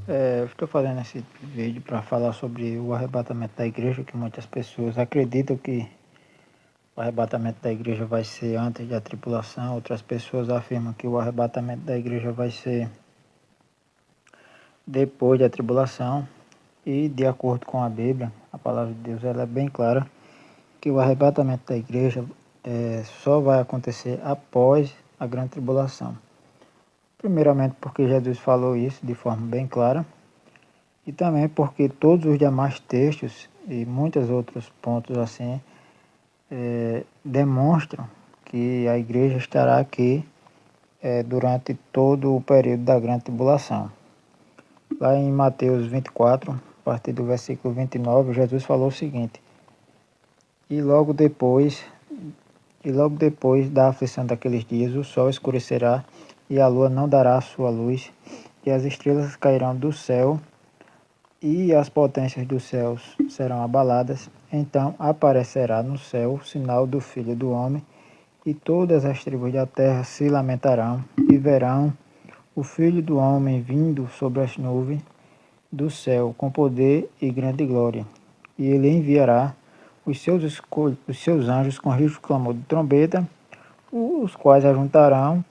Eu estou fazendo esse vídeo para falar sobre o arrebatamento da igreja, que muitas pessoas acreditam que o arrebatamento da igreja vai ser antes da tribulação, outras pessoas afirmam que o arrebatamento da igreja vai ser depois da tribulação, e de acordo com a Bíblia, a palavra de Deus ela é bem clara, que o arrebatamento da igreja só vai acontecer após a grande tribulação. Primeiramente porque Jesus falou isso de forma bem clara, e também porque todos os demais textos e muitos outros pontos assim demonstram que a igreja estará aqui durante todo o período da grande tribulação. Lá em Mateus 24, a partir do versículo 29, Jesus falou o seguinte: E logo depois da aflição daqueles dias, o sol escurecerá e a lua não dará a sua luz, e as estrelas cairão do céu e as potências dos céus serão abaladas. Então aparecerá no céu o sinal do Filho do Homem, e todas as tribos da terra se lamentarão e verão o Filho do Homem vindo sobre as nuvens do céu com poder e grande glória. E ele enviará os seus anjos com rígido clamor de trombeta, os quais ajuntarão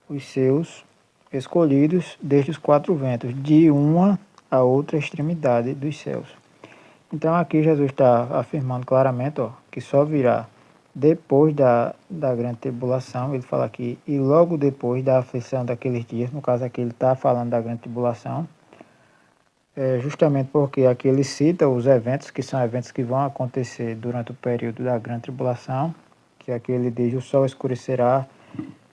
os seus escolhidos desde os quatro ventos, de uma a outra extremidade dos céus. Então aqui Jesus está afirmando claramente que só virá depois da grande tribulação. Ele fala aqui, e logo depois da aflição daqueles dias. No caso aqui ele está falando da grande tribulação, justamente porque aqui ele cita os eventos, que são eventos que vão acontecer durante o período da grande tribulação, que aqui ele diz: o sol escurecerá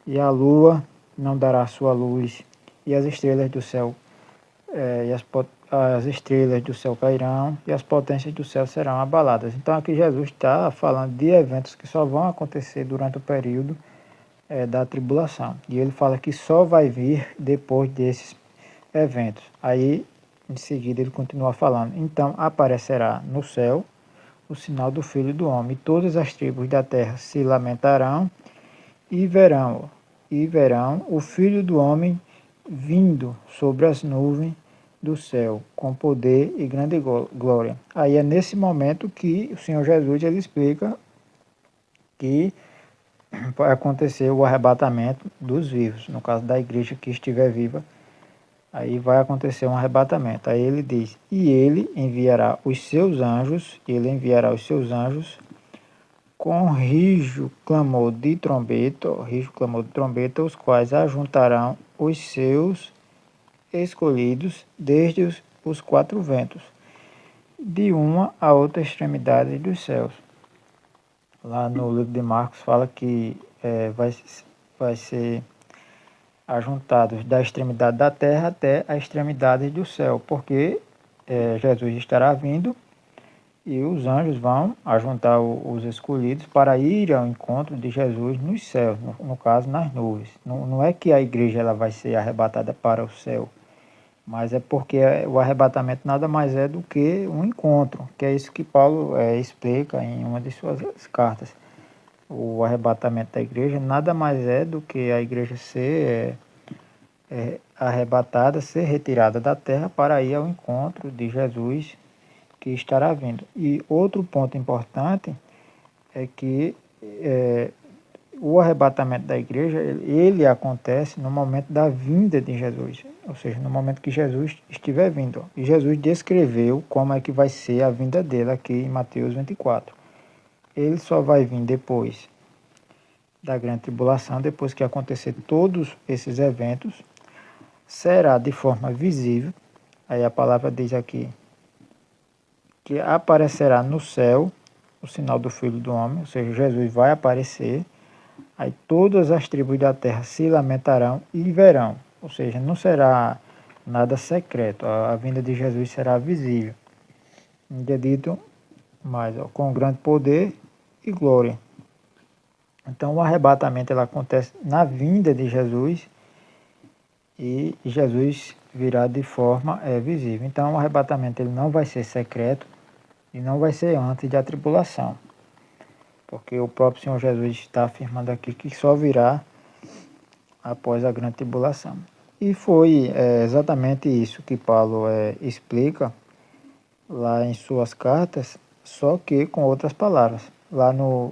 e a lua não dará sua luz, e as estrelas do céu as estrelas do céu cairão e as potências do céu serão abaladas. Então aqui Jesus está falando de eventos que só vão acontecer durante o período da tribulação. E ele fala que só vai vir depois desses eventos. Aí em seguida ele continua falando: então aparecerá no céu o sinal do Filho do Homem, e todas as tribos da terra se lamentarão e verão o Filho do Homem vindo sobre as nuvens do céu com poder e grande glória. Aí é nesse momento que o Senhor Jesus ele explica que vai acontecer o arrebatamento dos vivos, no caso da igreja que estiver viva. Aí vai acontecer um arrebatamento. Aí ele diz: e ele enviará os seus anjos com rijo clamor de trombeta, os quais ajuntarão os seus escolhidos desde os quatro ventos, de uma a outra extremidade dos céus. Lá no livro de Marcos fala que vai ser ajuntados da extremidade da terra até a extremidade do céu, porque Jesus estará vindo e os anjos vão ajuntar os escolhidos para ir ao encontro de Jesus nos céus, no caso nas nuvens. Não é que a igreja ela vai ser arrebatada para o céu, mas é porque o arrebatamento nada mais é do que um encontro, que é isso que Paulo explica em uma de suas cartas. O arrebatamento da igreja nada mais é do que a igreja ser arrebatada, ser retirada da terra para ir ao encontro de Jesus que estará vindo. E outro ponto importante é que o arrebatamento da igreja, ele acontece no momento da vinda de Jesus, ou seja, no momento que Jesus estiver vindo. E Jesus descreveu como é que vai ser a vinda dele aqui em Mateus 24. Ele só vai vir depois da grande tribulação, depois que acontecer todos esses eventos, será de forma visível. Aí a palavra diz aqui que aparecerá no céu o sinal do Filho do Homem, ou seja, Jesus vai aparecer. Aí todas as tribos da terra se lamentarão e verão, ou seja, não será nada secreto, a vinda de Jesus será visível. Ainda é dito mais, com grande poder e glória. Então o arrebatamento ele acontece na vinda de Jesus, e Jesus virá de forma visível. Então o arrebatamento ele não vai ser secreto e não vai ser antes da tribulação, porque o próprio Senhor Jesus está afirmando aqui que só virá após a grande tribulação. E foi exatamente isso que Paulo explica lá em suas cartas, só que com outras palavras. Lá no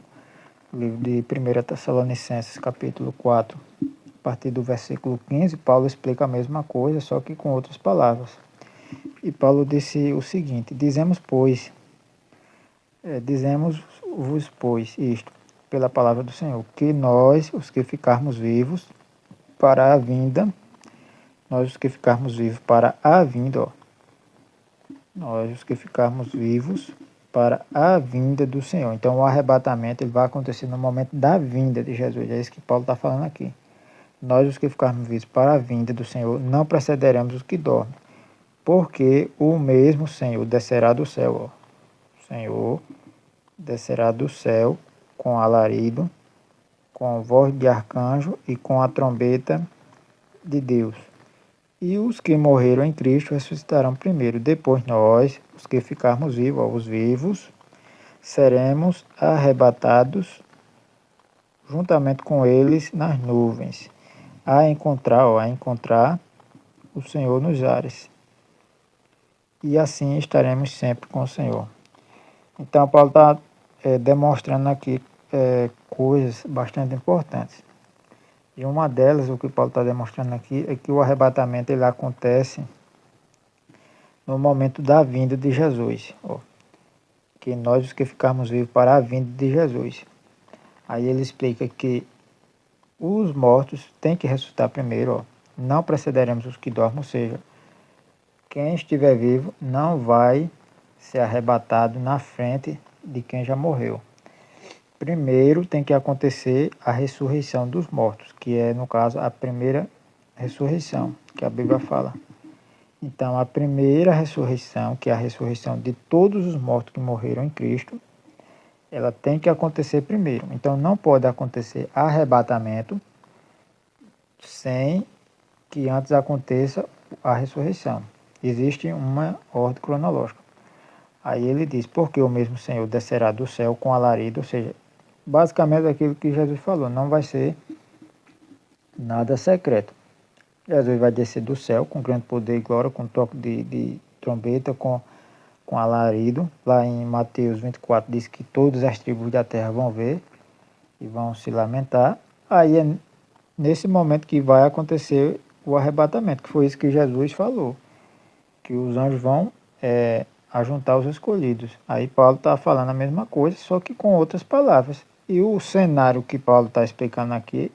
livro de 1 Tessalonicenses, capítulo 4, a partir do versículo 15, Paulo explica a mesma coisa, só que com outras palavras. E Paulo disse o seguinte: dizemos-vos, pois, isto, pela palavra do Senhor, que nós, os que ficarmos vivos para a vinda, nós os que ficarmos vivos para a vinda, nós os que ficarmos vivos para a vinda do Senhor. Então o arrebatamento ele vai acontecer no momento da vinda de Jesus. É isso que Paulo está falando aqui. Nós os que ficarmos vivos para a vinda do Senhor não precederemos os que dormem, porque o mesmo Senhor descerá do céu. O Senhor descerá do céu com alarido, com voz de arcanjo e com a trombeta de Deus. E os que morreram em Cristo ressuscitarão primeiro. Depois nós, os que ficarmos vivos, os vivos, seremos arrebatados juntamente com eles nas nuvens, a encontrar o Senhor nos ares. E assim estaremos sempre com o Senhor. Então Paulo está demonstrando aqui coisas bastante importantes. E uma delas, o que Paulo está demonstrando aqui, é que o arrebatamento ele acontece no momento da vinda de Jesus. Que nós os que ficarmos vivos para a vinda de Jesus. Aí ele explica que os mortos têm que ressuscitar primeiro. Não precederemos os que dormem, ou seja, quem estiver vivo não vai ser arrebatado na frente de quem já morreu. Primeiro tem que acontecer a ressurreição dos mortos, que é, no caso, a primeira ressurreição, que a Bíblia fala. Então, a primeira ressurreição, que é a ressurreição de todos os mortos que morreram em Cristo, ela tem que acontecer primeiro. Então, não pode acontecer arrebatamento sem que antes aconteça a ressurreição. Existe uma ordem cronológica. Aí ele diz, porque o mesmo Senhor descerá do céu com alarido, ou seja, basicamente aquilo que Jesus falou, não vai ser nada secreto. Jesus vai descer do céu com grande poder e glória, com toque de trombeta, com alarido. Lá em Mateus 24 diz que todas as tribos da terra vão ver e vão se lamentar. Aí é nesse momento que vai acontecer o arrebatamento, que foi isso que Jesus falou, que os anjos vão ajuntar os escolhidos. Aí Paulo está falando a mesma coisa, só que com outras palavras. E o cenário que Paulo está explicando aqui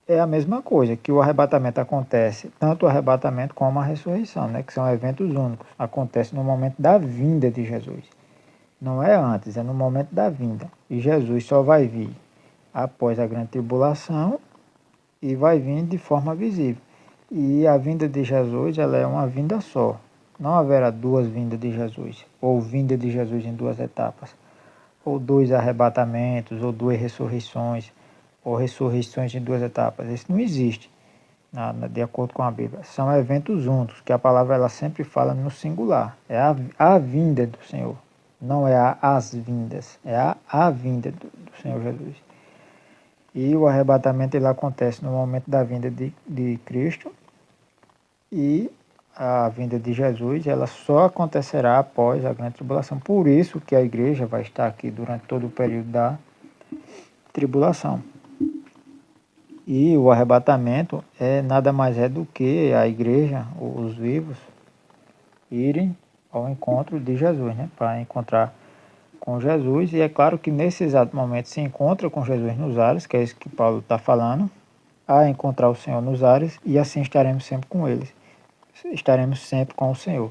é a mesma coisa, que o arrebatamento acontece, tanto o arrebatamento como a ressurreição, né, que são eventos únicos. Acontece no momento da vinda de Jesus. Não é antes, é no momento da vinda. E Jesus só vai vir após a grande tribulação e vai vir de forma visível. E a vinda de Jesus, ela é uma vinda só. Não haverá duas vindas de Jesus, ou vinda de Jesus em duas etapas, ou dois arrebatamentos, ou duas ressurreições, ou ressurreições em duas etapas. Isso não existe, de acordo com a Bíblia. São eventos únicos, que a palavra ela sempre fala no singular. É a vinda do Senhor, não é as vindas, é a vinda do Senhor Jesus. E o arrebatamento ele acontece no momento da vinda de Cristo, e a vinda de Jesus ela só acontecerá após a grande tribulação. Por isso que a igreja vai estar aqui durante todo o período da tribulação. E o arrebatamento nada mais é do que a igreja, os vivos, irem ao encontro de Jesus, né? Para encontrar com Jesus. E é claro que nesse exato momento se encontra com Jesus nos ares, que é isso que Paulo está falando, a encontrar o Senhor nos ares, e assim estaremos sempre com eles. Estaremos sempre com o Senhor.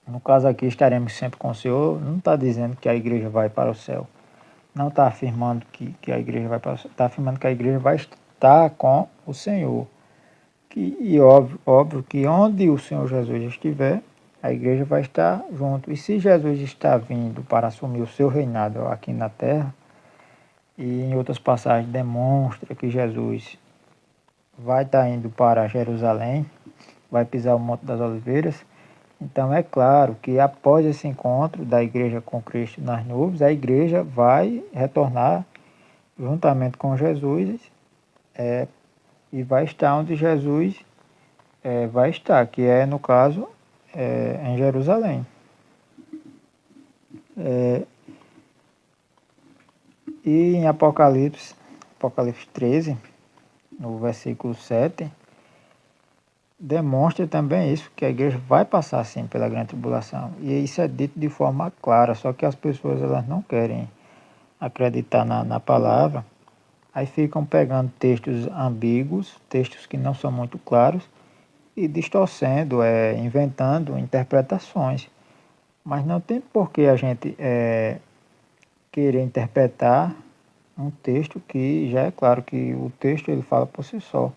No caso aqui, estaremos sempre com o Senhor, não está dizendo que a igreja vai para o céu. Não está afirmando que a igreja vai para o céu. Está afirmando que a igreja vai estar com o Senhor. E óbvio que onde o Senhor Jesus estiver, a igreja vai estar junto. E se Jesus está vindo para assumir o seu reinado aqui na terra, e em outras passagens demonstra que Jesus vai estar indo para Jerusalém, vai pisar o Monte das Oliveiras. Então é claro que após esse encontro da igreja com Cristo nas nuvens, a igreja vai retornar juntamente com Jesus e vai estar onde Jesus vai estar, que é, no caso, em Jerusalém. E em Apocalipse 13, no versículo 7, demonstra também isso, que a igreja vai passar sim pela grande tribulação. E isso é dito de forma clara, só que as pessoas elas não querem acreditar na palavra, aí ficam pegando textos ambíguos, textos que não são muito claros, e distorcendo, inventando interpretações. Mas não tem por que a gente querer interpretar um texto que já é claro que o texto ele fala por si só.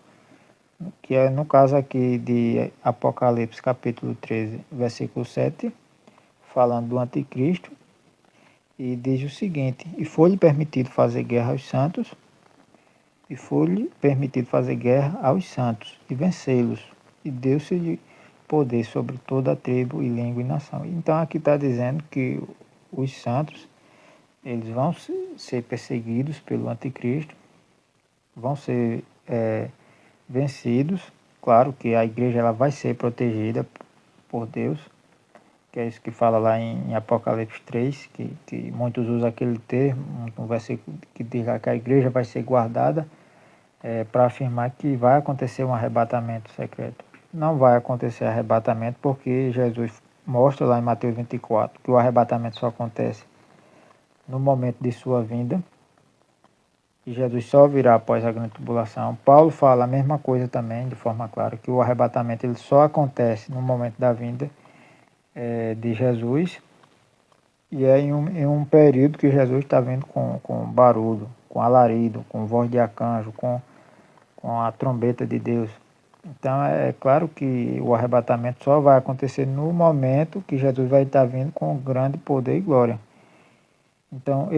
Que é no caso aqui de Apocalipse capítulo 13, versículo 7, falando do anticristo, e diz o seguinte: e foi-lhe permitido fazer guerra aos santos, e foi-lhe permitido fazer guerra aos santos, e vencê-los, e deu-se-lhe poder sobre toda a tribo e língua e nação. Então aqui está dizendo que os santos, eles vão ser perseguidos pelo anticristo, vão ser vencidos. Claro que a igreja ela vai ser protegida por Deus, que é isso que fala lá em Apocalipse 3, que muitos usam aquele termo, um versículo que diz lá que a igreja vai ser guardada, para afirmar que vai acontecer um arrebatamento secreto. Não vai acontecer arrebatamento porque Jesus mostra lá em Mateus 24 que o arrebatamento só acontece no momento de sua vinda, e Jesus só virá após a grande tribulação. Paulo fala a mesma coisa também, de forma clara, que o arrebatamento ele só acontece no momento da vinda de Jesus, e é em um período que Jesus está vindo com barulho, com alarido, com voz de arcanjo, com a trombeta de Deus. Então é claro que o arrebatamento só vai acontecer no momento que Jesus vai estar vindo com grande poder e glória. Então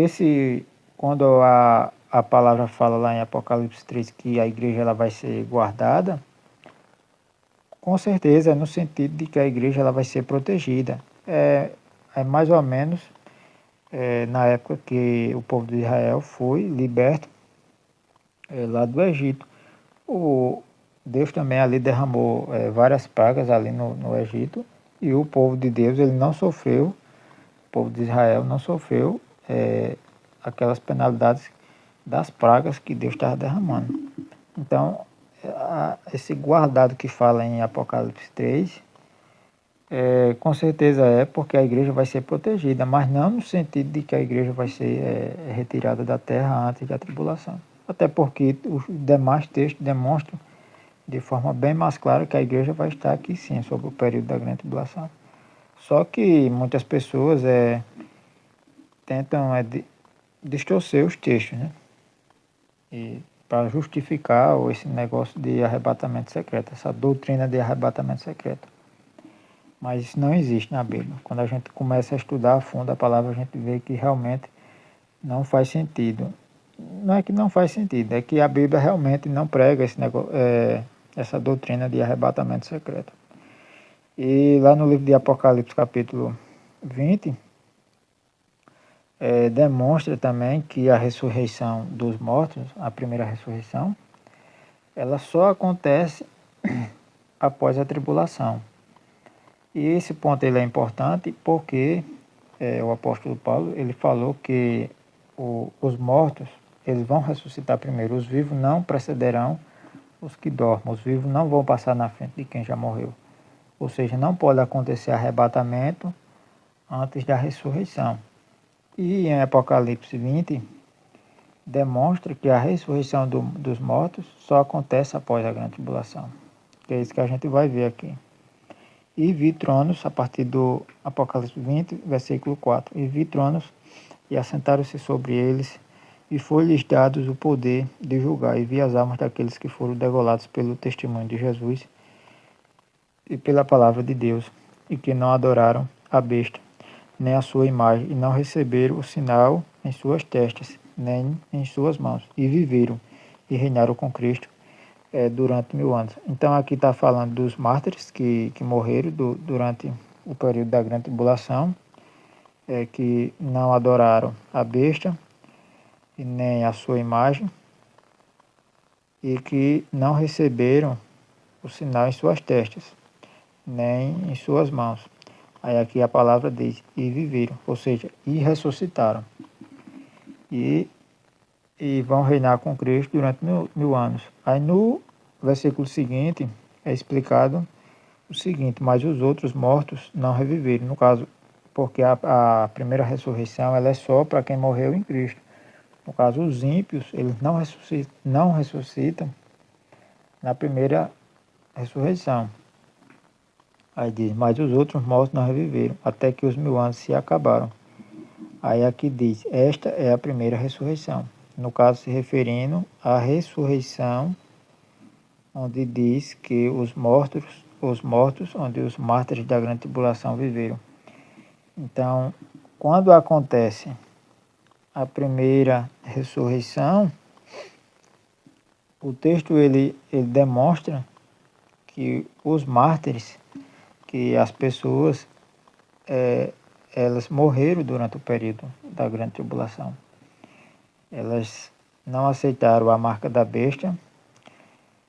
quando a palavra fala lá em Apocalipse 3 que a igreja ela vai ser guardada, com certeza é no sentido de que a igreja ela vai ser protegida. É mais ou menos na época que o povo de Israel foi liberto lá do Egito. Deus também ali derramou várias pragas ali no Egito, e o povo de Deus ele não sofreu, o povo de Israel não sofreu aquelas penalidades das pragas que Deus estava derramando. Então, esse guardado que fala em Apocalipse 3, com certeza é porque a igreja vai ser protegida, mas não no sentido de que a igreja vai ser retirada da terra antes da tribulação. Até porque os demais textos demonstram de forma bem mais clara que a igreja vai estar aqui sim, sobre o período da grande tribulação. Só que muitas pessoas tentam distorcer os textos, né? E para justificar esse negócio de arrebatamento secreto, essa doutrina de arrebatamento secreto. Mas isso não existe na Bíblia. Quando a gente começa a estudar a fundo a palavra, a gente vê que realmente não faz sentido. Não é que não faz sentido, é que a Bíblia realmente não prega esse negócio, essa doutrina de arrebatamento secreto. E lá no livro de Apocalipse, capítulo 20, demonstra também que a ressurreição dos mortos, a primeira ressurreição, ela só acontece após a tribulação. E esse ponto ele é importante porque o apóstolo Paulo ele falou que os mortos eles vão ressuscitar primeiro, os vivos não precederão os que dormem, os vivos não vão passar na frente de quem já morreu. Ou seja, não pode acontecer arrebatamento antes da ressurreição. E em Apocalipse 20, demonstra que a ressurreição dos mortos só acontece após a grande tribulação. Que é isso que a gente vai ver aqui. E vi tronos, a partir do Apocalipse 20, versículo 4. E vi tronos, e assentaram-se sobre eles, e foi-lhes dado o poder de julgar. E vi as almas daqueles que foram degolados pelo testemunho de Jesus e pela palavra de Deus, e que não adoraram a besta, nem a sua imagem, e não receberam o sinal em suas testas, nem em suas mãos, e viveram e reinaram com Cristo durante 1000 anos. Então aqui está falando dos mártires que morreram durante o período da grande tribulação, que não adoraram a besta e nem a sua imagem, e que não receberam o sinal em suas testas, nem em suas mãos. Aí aqui a palavra diz, e viveram, ou seja, e ressuscitaram. E vão reinar com Cristo durante mil anos. Aí no versículo seguinte é explicado o seguinte, mas os outros mortos não reviveram. No caso, porque a primeira ressurreição ela é só para quem morreu em Cristo. No caso, os ímpios, eles não ressuscitam na primeira ressurreição. Aí diz, mas os outros mortos não reviveram, até que os 1000 anos se acabaram. Aí aqui diz, esta é a primeira ressurreição. No caso, se referindo à ressurreição, onde diz que os mortos, onde os mártires da grande tribulação viveram. Então, quando acontece a primeira ressurreição, o texto ele demonstra que os mártires, que as pessoas, elas morreram durante o período da grande tribulação. Elas não aceitaram a marca da besta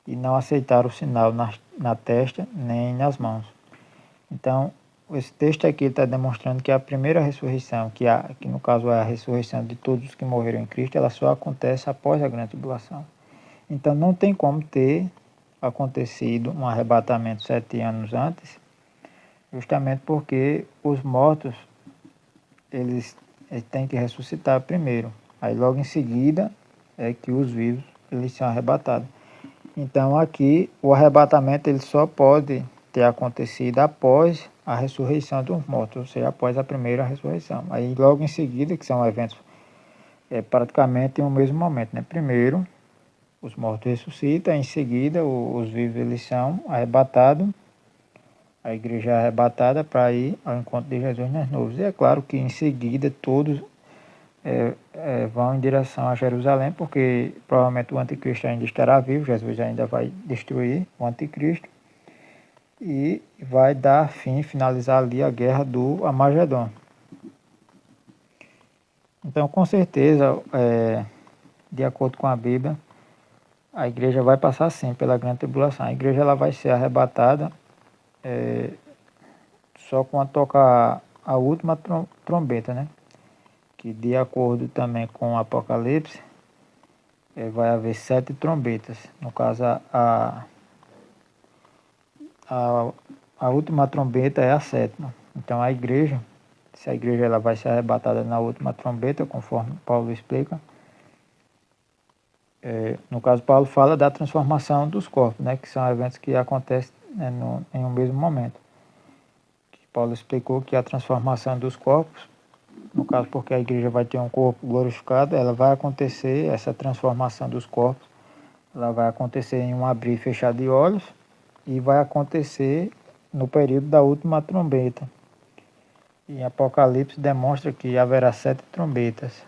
e não aceitaram o sinal na testa nem nas mãos. Então, esse texto aqui está demonstrando que a primeira ressurreição, que no caso é a ressurreição de todos os que morreram em Cristo, ela só acontece após a grande tribulação. Então, não tem como ter acontecido um arrebatamento 7 anos antes, justamente porque os mortos, eles têm que ressuscitar primeiro. Aí, logo em seguida, é que os vivos, eles são arrebatados. Então, aqui, o arrebatamento, ele só pode ter acontecido após a ressurreição dos mortos, ou seja, após a primeira ressurreição. Aí, logo em seguida, que são eventos praticamente em um mesmo momento, né? Primeiro, os mortos ressuscitam, em seguida, os vivos, eles são arrebatados, a igreja é arrebatada para ir ao encontro de Jesus nas nuvens. E é claro que, em seguida, todos vão em direção a Jerusalém, porque provavelmente o anticristo ainda estará vivo, Jesus ainda vai destruir o anticristo e vai dar fim, finalizar ali a guerra do Armagedon. Então, com certeza, de acordo com a Bíblia, a igreja vai passar sim pela grande tribulação. A igreja ela vai ser arrebatada só quando tocar a última trombeta, né? Que de acordo também com o Apocalipse, vai haver 7 trombetas. No caso, a última trombeta é a sétima. Então a igreja, se a igreja ela vai ser arrebatada na última trombeta, conforme Paulo explica, no caso Paulo fala da transformação dos corpos, né, que são eventos que acontecem em um mesmo momento. Paulo explicou que a transformação dos corpos, no caso porque a igreja vai ter um corpo glorificado, ela vai acontecer, essa transformação dos corpos, ela vai acontecer em um abrir e fechar de olhos e vai acontecer no período da última trombeta. E Apocalipse demonstra que haverá 7 trombetas.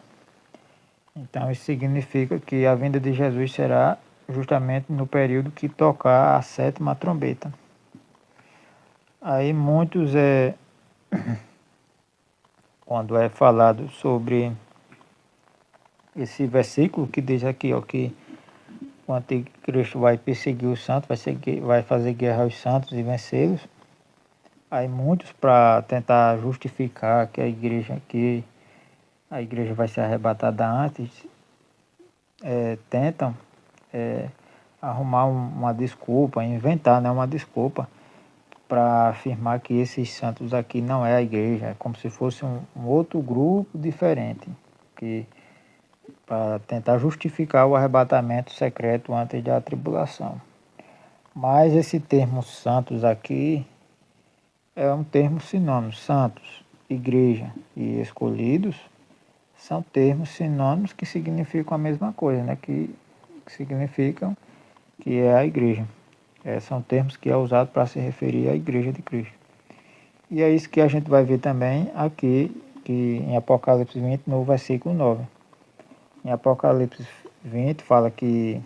Então isso significa que a vinda de Jesus será justamente no período que tocar a 7ª trombeta. Aí muitos quando é falado sobre esse versículo que diz aqui, ó, que o anticristo vai perseguir os santos, vai fazer guerra aos santos e vencê-los. Aí muitos, para tentar justificar que a igreja vai ser arrebatada antes, tentam arrumar uma desculpa, inventar, né, uma desculpa para afirmar que esses santos aqui não é a igreja, é como se fosse um outro grupo diferente, para tentar justificar o arrebatamento secreto antes da tribulação. Mas esse termo santos aqui é um termo sinônimo. Santos, igreja e escolhidos são termos sinônimos que significam a mesma coisa, né? Que significam que é a igreja. São termos que é usado para se referir à igreja de Cristo. E é isso que a gente vai ver também aqui, que em Apocalipse 20, no versículo 9. Em Apocalipse 20 fala que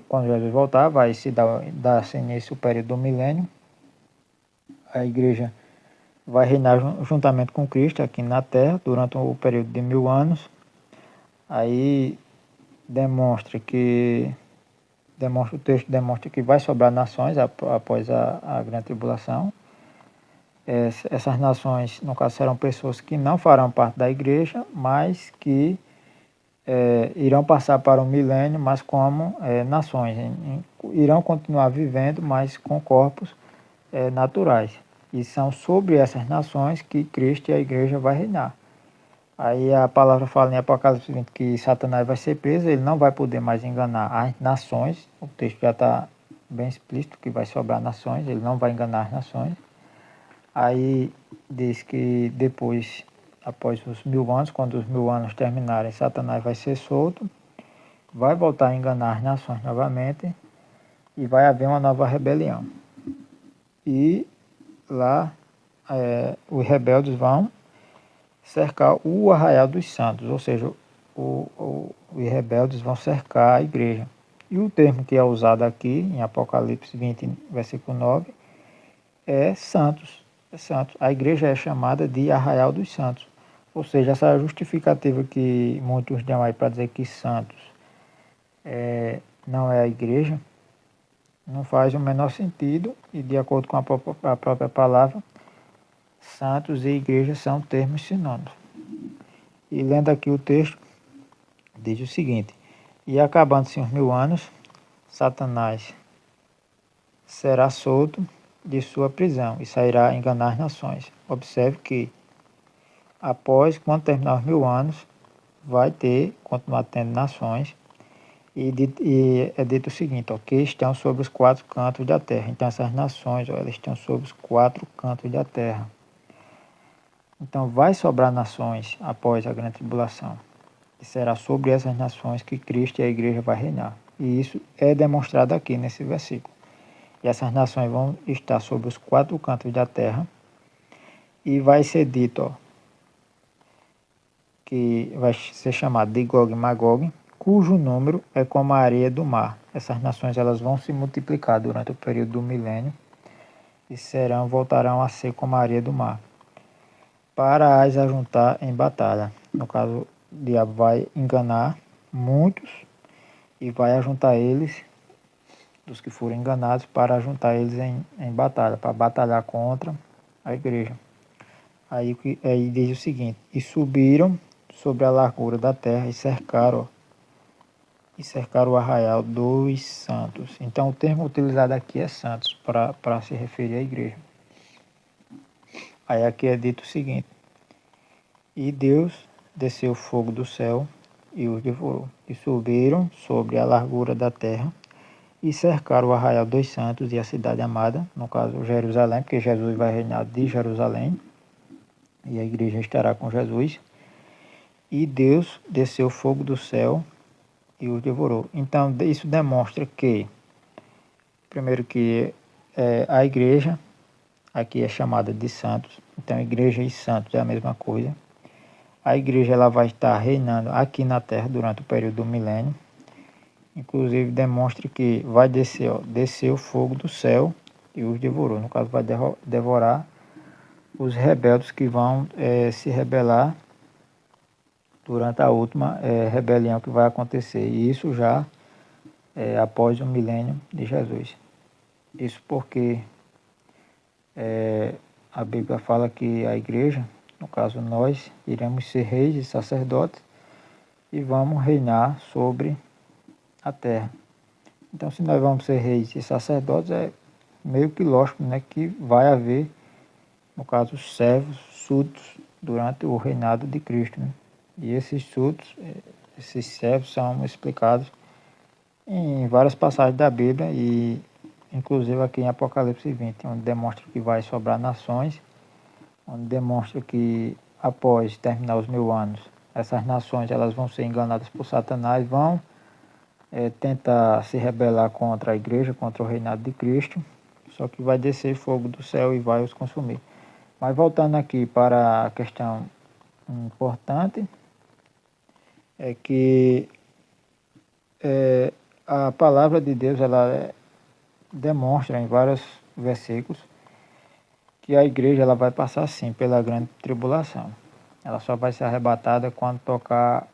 quando Jesus voltar, vai se dar início o período do milênio. A igreja vai reinar juntamente com Cristo aqui na terra durante o período de 1000 anos. Aí o texto demonstra que vai sobrar nações após a grande tribulação. Essas nações, no caso, serão pessoas que não farão parte da igreja, mas que irão passar para o milênio, mas como nações. Irão continuar vivendo, mas com corpos naturais. E são sobre essas nações que Cristo e a igreja vai reinar. Aí a palavra fala em Apocalipse 20 que Satanás vai ser preso, ele não vai poder mais enganar as nações. O texto já está bem explícito que vai sobrar nações, ele não vai enganar as nações. Aí diz que depois, após os 1000 anos, quando os 1000 anos terminarem, Satanás vai ser solto, vai voltar a enganar as nações novamente e vai haver uma nova rebelião. E lá os rebeldes vão cercar o arraial dos santos, ou seja, os rebeldes vão cercar a igreja. E o termo que é usado aqui em Apocalipse 20, versículo 9, é santos. Santos. A igreja é chamada de arraial dos santos. Ou seja, essa justificativa que muitos dão aí para dizer que santos não é a igreja, não faz o menor sentido, e de acordo com a própria palavra, santos e igreja são termos sinônimos. E lendo aqui o texto, diz o seguinte: e acabando-se os 1000 anos, Satanás será solto de sua prisão e sairá a enganar as nações. Observe que quando terminar os 1000 anos, vai continuar tendo nações, e é dito o seguinte, que estão sobre os 4 cantos da terra. Então essas nações, elas estão sobre os 4 cantos da terra. Então vai sobrar nações após a grande tribulação. E será sobre essas nações que Cristo e a igreja vai reinar. E isso é demonstrado aqui nesse versículo. E essas nações vão estar sobre os 4 cantos da terra. E vai ser dito que vai ser chamado de Gog e Magog, cujo número é como a areia do mar. Essas nações elas vão se multiplicar durante o período do milênio e voltarão a ser como a areia do mar, para as ajuntar em batalha. No caso, o diabo vai enganar muitos e vai ajuntar eles, dos que forem enganados, para ajuntar eles em batalha, para batalhar contra a igreja. Aí diz o seguinte: e subiram sobre a largura da terra e cercaram o arraial dos santos. Então o termo utilizado aqui é santos, para se referir à igreja. Aí aqui é dito o seguinte: e Deus desceu fogo do céu e os devorou. E subiram sobre a largura da terra e cercaram o arraial dos santos e a cidade amada, no caso Jerusalém, porque Jesus vai reinar de Jerusalém e a igreja estará com Jesus. E Deus desceu fogo do céu e os devorou. Então isso demonstra que, primeiro, que a igreja aqui é chamada de santos. Então igreja e santos é a mesma coisa. A igreja ela vai estar reinando aqui na terra durante o período do milênio. Inclusive demonstra que vai descer o fogo do céu e os devorou. No caso, vai devorar os rebeldes que vão se rebelar durante a última rebelião que vai acontecer. E isso já após o milênio de Jesus. Isso porque a Bíblia fala que a igreja, no caso nós, iremos ser reis e sacerdotes e vamos reinar sobre a terra. Então, se nós vamos ser reis e sacerdotes, é meio que lógico, né, que vai haver, no caso, servos, súditos, durante o reinado de Cristo. Né? E esses súditos, esses servos são explicados em várias passagens da Bíblia, e inclusive aqui em Apocalipse 20, onde demonstra que vai sobrar nações, onde demonstra que após terminar os 1000 anos, essas nações elas vão ser enganadas por Satanás, vão tentar se rebelar contra a igreja, contra o reinado de Cristo, só que vai descer fogo do céu e vai os consumir. Mas voltando aqui para a questão importante, é que a palavra de Deus ela demonstra em vários versículos que a igreja ela vai passar sim pela grande tribulação. Ela só vai ser arrebatada quando tocar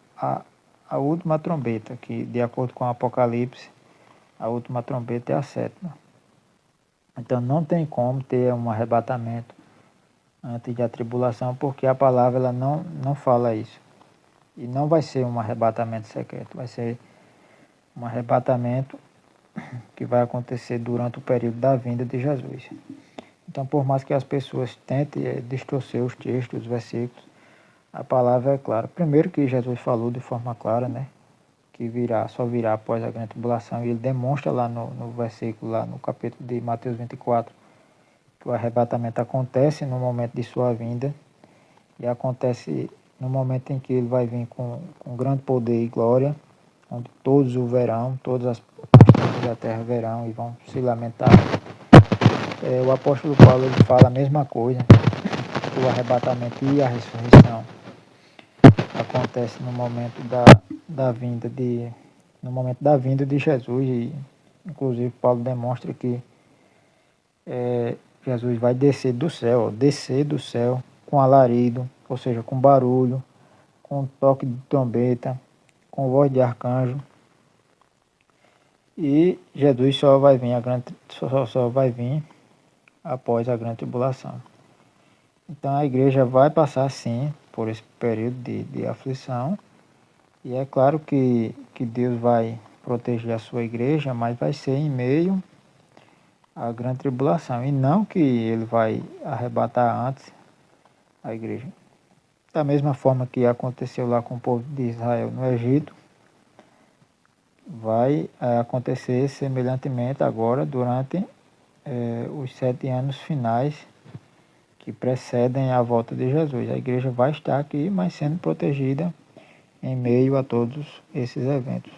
a última trombeta, que de acordo com o Apocalipse, a última trombeta é a sétima. Então não tem como ter um arrebatamento antes da tribulação, porque a palavra ela não fala isso. E não vai ser um arrebatamento secreto, vai ser um arrebatamento que vai acontecer durante o período da vinda de Jesus. Então, por mais que as pessoas tentem distorcer os textos, os versículos, a palavra é clara. Primeiro que Jesus falou de forma clara, né? Que só virá após a grande tribulação. E ele demonstra lá no versículo, lá no capítulo de Mateus 24, que o arrebatamento acontece no momento de sua vinda. E acontece no momento em que ele vai vir com grande poder e glória, onde todos o verão, todas as nações da terra verão e vão se lamentar. O apóstolo Paulo ele fala a mesma coisa, que o arrebatamento e a ressurreição acontece no momento da vinda de Jesus. E inclusive Paulo demonstra que Jesus vai descer do céu com alarido, ou seja, com barulho, com toque de trombeta, com voz de arcanjo. E Jesus só vai vir após a grande tribulação. Então a igreja vai passar sim por esse período de aflição. E é claro que Deus vai proteger a sua igreja, mas vai ser em meio à grande tribulação. E não que ele vai arrebatar antes a igreja. Da mesma forma que aconteceu lá com o povo de Israel no Egito, vai acontecer semelhantemente agora durante os 7 anos finais que precedem a volta de Jesus. A igreja vai estar aqui, mas sendo protegida em meio a todos esses eventos.